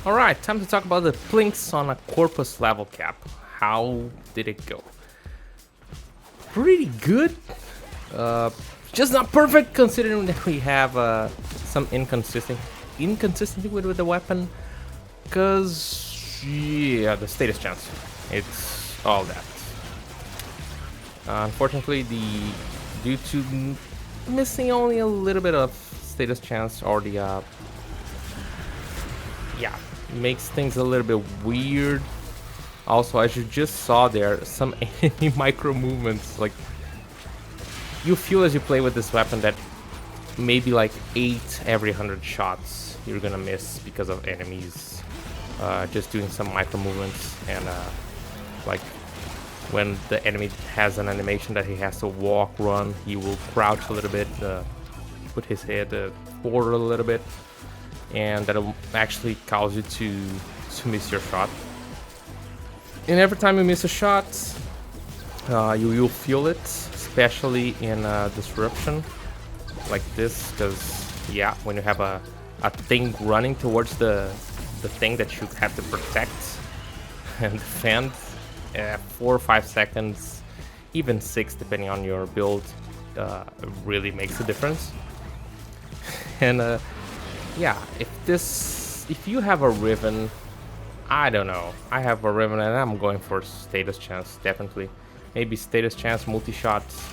Alright, time to talk about the Plinx on a Corpus level cap. How did it go? Pretty good. Just not perfect considering that we have some inconsistency with the weapon. Cause yeah, the status chance. It's all that. Unfortunately, due to missing only a little bit of status chance, or the yeah, makes things a little bit weird. Also, as you just saw there, some enemy micro movements, like you feel as you play with this weapon that maybe like 8 every 100 shots you're gonna miss because of enemies just doing some micro movements. And like when the enemy has an animation that he has to walk, run, he will crouch a little bit, put his head forward a little bit, and that'll actually cause you to miss your shot. And every time you miss a shot, you'll feel it, especially in disruption like this, because yeah, when you have a thing running towards the thing that you have to protect and defend, 4 or 5 seconds, even 6 depending on your build, really makes a difference. And yeah, if you have a Riven, I don't know. I have a Riven and I'm going for status chance, definitely. Maybe status chance, multi-shots,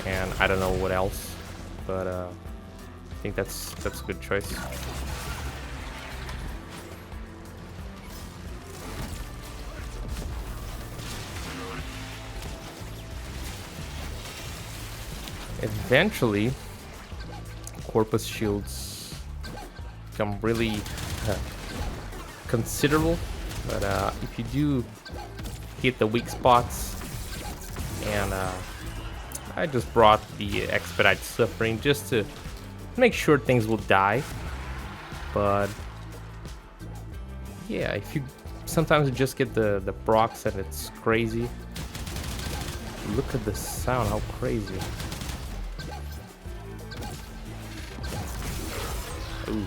and I don't know what else. But I think that's a good choice. Eventually, Corpus shields become really considerable. But if you do hit the weak spots, and I just brought the Expedite Suffering just to make sure things will die. But yeah, if you sometimes you just get the procs and it's crazy. Look at the sound, how crazy. Ooh.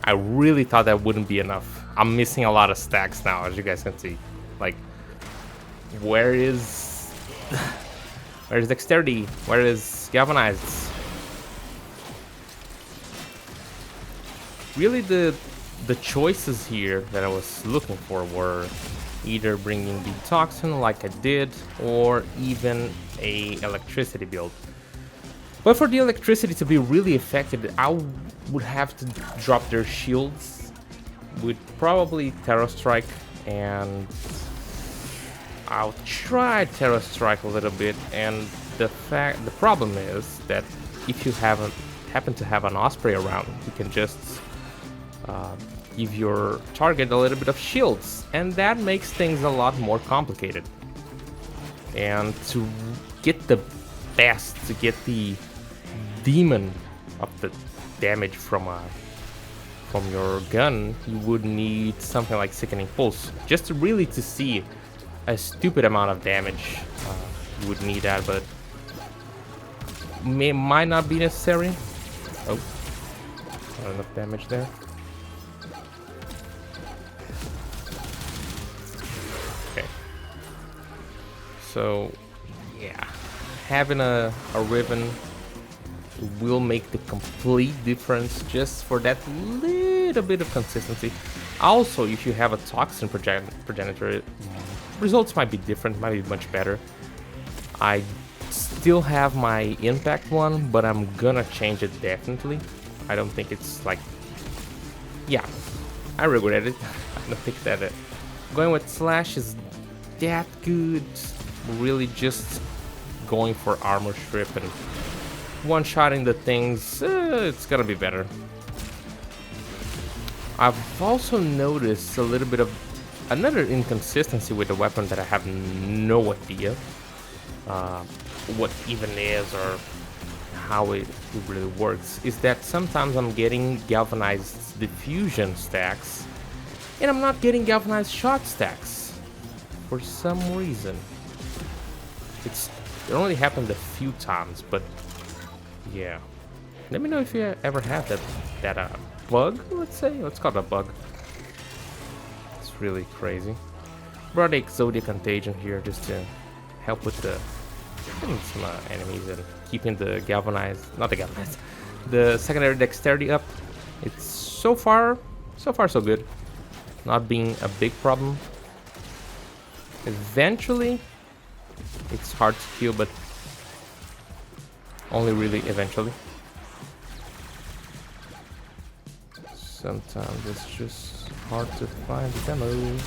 I really thought that wouldn't be enough. I'm missing a lot of stacks now, as you guys can see. Like, where's dexterity? Where is galvanized? Really, the choices here that I was looking for were either bringing the toxin like I did, or even a electricity build. But for the electricity to be really effective, I would have to drop their shields with probably Terror Strike, and I'll try Terror Strike a little bit. And the problem is that if you happen to have an Osprey around, you can just give your target a little bit of shields, and that makes things a lot more complicated. And to get the best, to get the demon of the damage from your gun, you would need something like Sickening Pulse, just to really to see a stupid amount of damage. You would need that, but might not be necessary. Oh, not enough damage there. Okay, so yeah, having a Riven will make the complete difference just for that little bit of consistency. Also, if you have a Toxin Progenitor, results might be different, might be much better. I still have my Impact one, but I'm gonna change it definitely. I don't think it's like... yeah, I regret it. I don't think that going with Slash is that good. Really just going for Armor Strip and one-shotting the things, it's gonna be better. I've also noticed a little bit of another inconsistency with the weapon that I have no idea what even is or how it really works, is that sometimes I'm getting galvanized diffusion stacks and I'm not getting galvanized shot stacks for some reason. It only happened a few times, but yeah. Let me know if you ever have that bug, let's say. Let's call it a bug. really crazy. Brought Exodia Contagion here just to help with the hitting some enemies and keeping the the secondary dexterity up. It's so far so good. Not being a big problem. Eventually, it's hard to kill, but only really eventually. Sometimes it's just hard to find the demo.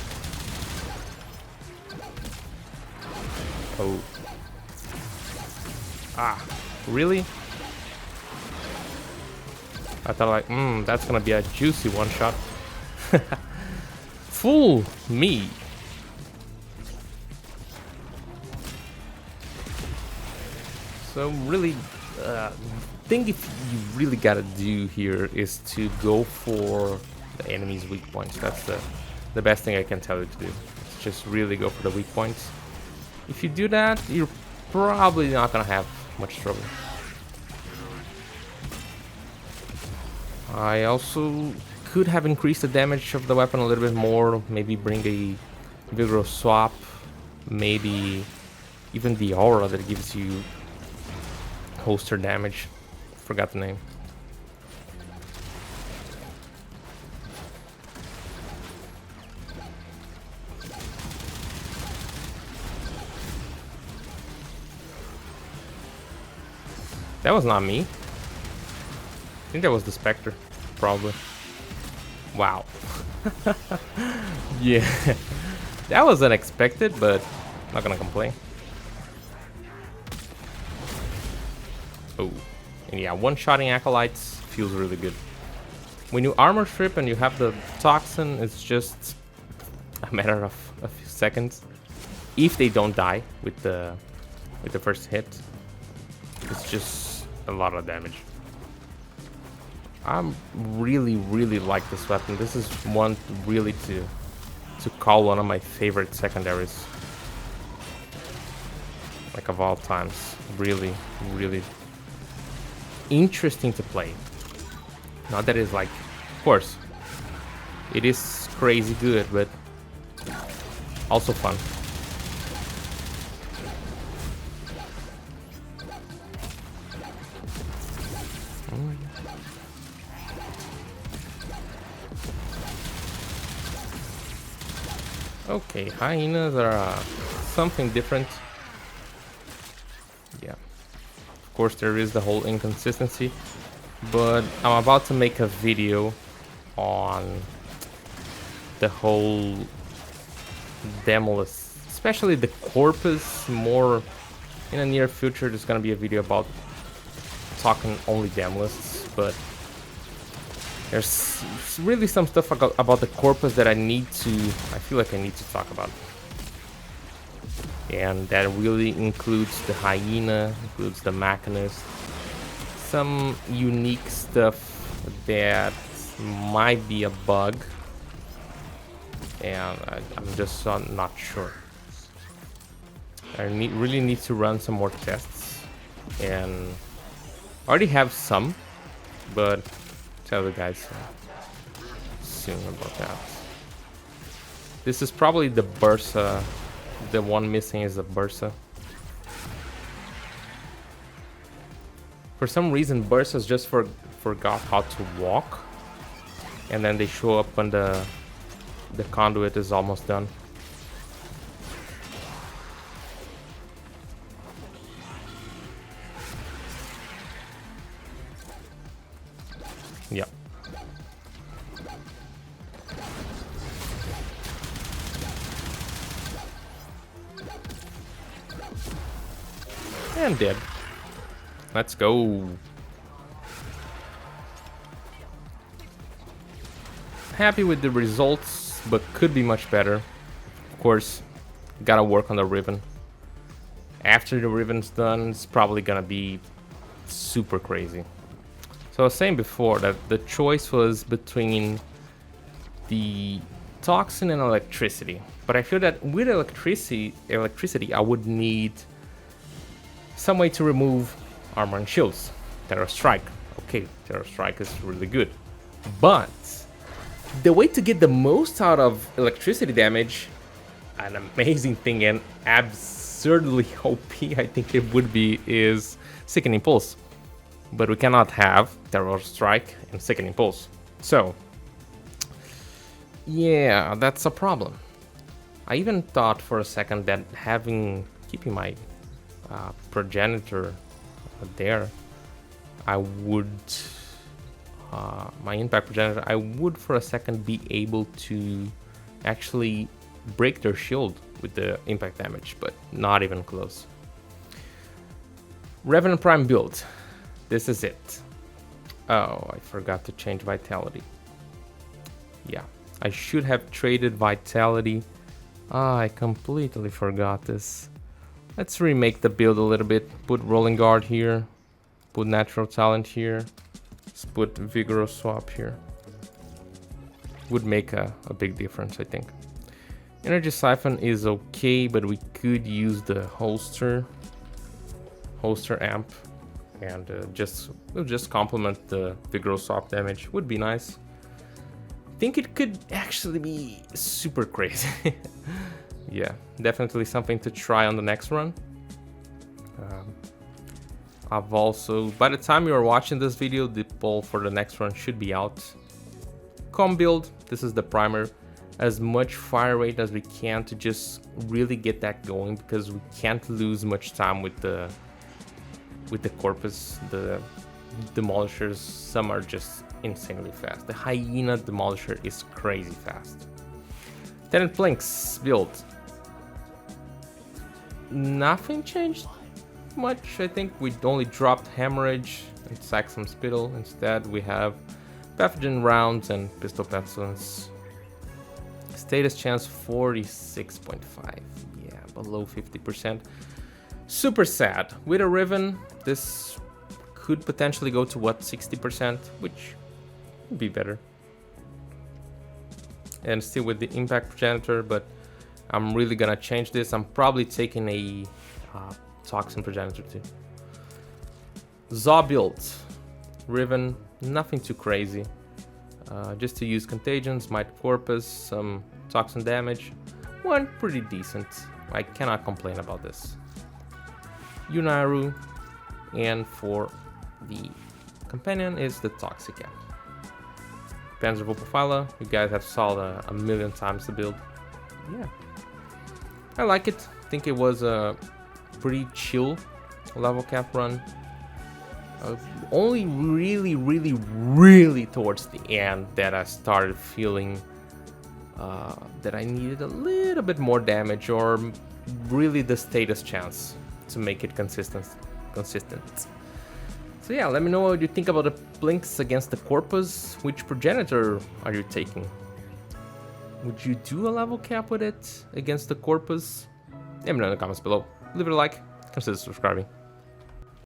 Oh. Ah, really? I thought like, that's gonna be a juicy one shot. Fool me. So really, thing if you really gotta do here is to go for the enemy's weak points. That's the best thing I can tell you to do. It's just really go for the weak points. If you do that, you're probably not gonna have much trouble. I also could have increased the damage of the weapon a little bit more. Maybe bring a Vigorous swap. Maybe even the aura that gives you holster damage. Forgot the name. That was not me. I think that was the Spectre, probably. Wow. Yeah. That was unexpected, but not gonna complain. Oh. And yeah, one-shotting Acolytes feels really good. When you armor strip and you have the Toxin, it's just a matter of a few seconds. If they don't die with the first hit, it's just a lot of damage. I'm really like this weapon. This is one really to call one of my favorite secondaries, like of all times. Really interesting to play. Not that it's like, of course, it is crazy good, but also fun. Okay, hyenas are something different. Yeah, of course there is the whole inconsistency, but I'm about to make a video on the whole Demolus, especially the Corpus. More in the near future, there's gonna be a video about talking only Demolists, but there's really some stuff about the Corpus that I feel like I need to talk about. And that really includes the Hyena, includes the Machinist, some unique stuff that might be a bug, and I'm just not sure. I really need to run some more tests, and I already have some, but tell you guys soon about that. This is probably the Bursa. The one missing is the Bursa. For some reason, Bursas just forgot how to walk, and then they show up when the conduit is almost done. Yeah. And dead. Let's go. Happy with the results, but could be much better. Of course, gotta work on the Riven. After the Riven's done, it's probably gonna be super crazy. So I was saying before that the choice was between the Toxin and Electricity, but I feel that with electricity, I would need some way to remove armor and shields. Terror Strike. Okay, Terror Strike is really good, but The way to get the most out of electricity damage, an amazing thing and absurdly OP I think it would be, is Sickening Pulse. But we cannot have Terror Strike and Sickening Pulse. So, yeah, that's a problem. I even thought for a second that keeping my progenitor there, I would, my impact progenitor, I would for a second be able to actually break their shield with the impact damage, but not even close. Revenant Prime build. This is it. Oh, I forgot to change Vitality. Yeah, I should have traded Vitality. I completely forgot this. Let's remake the build a little bit. Put Rolling Guard here. Put Natural Talent here. Let's put Vigorous Swap here. Would make a big difference, I think. Energy Siphon is okay, but we could use the Holster Amp. And we'll just complement the Vigorous Swap damage. Would be nice. Think it could actually be super crazy. Yeah, definitely something to try on the next run. I've also, by the time you are watching this video, the poll for the next run should be out. Com build, this is the primer. As much fire rate as we can to just really get that going, because we can't lose much time with the Corpus. The demolishers, some are just insanely fast. The Hyena Demolisher is crazy fast. Tenet Plinx build. Nothing changed much. I think we only dropped Hemorrhage and sacked some Spittle. Instead, we have Pathogen Rounds and Pistol Pestilence. Status chance 46.5. Yeah, below 50%. Super sad. With a Riven, this could potentially go to what, 60%, which would be better. And still with the Impact Progenitor, but I'm really gonna change this. I'm probably taking a Toxin Progenitor too. Zaw build. Riven, nothing too crazy. Just to use Contagions, Might Corpus, some Toxin damage. One pretty decent. I cannot complain about this. Yunaru, and for the companion is the Toxic Amp. Panzer Profiler, you guys have saw a million times the build. Yeah, I like it. I think it was a pretty chill level cap run. Only really towards the end that I started feeling that I needed a little bit more damage, or really the status chance to make it consistent. So yeah, let me know what you think about the Plinx against the Corpus. Which progenitor are you taking? Would you do a level cap with it against the Corpus? Let me know in the comments below. Leave it a like, consider subscribing.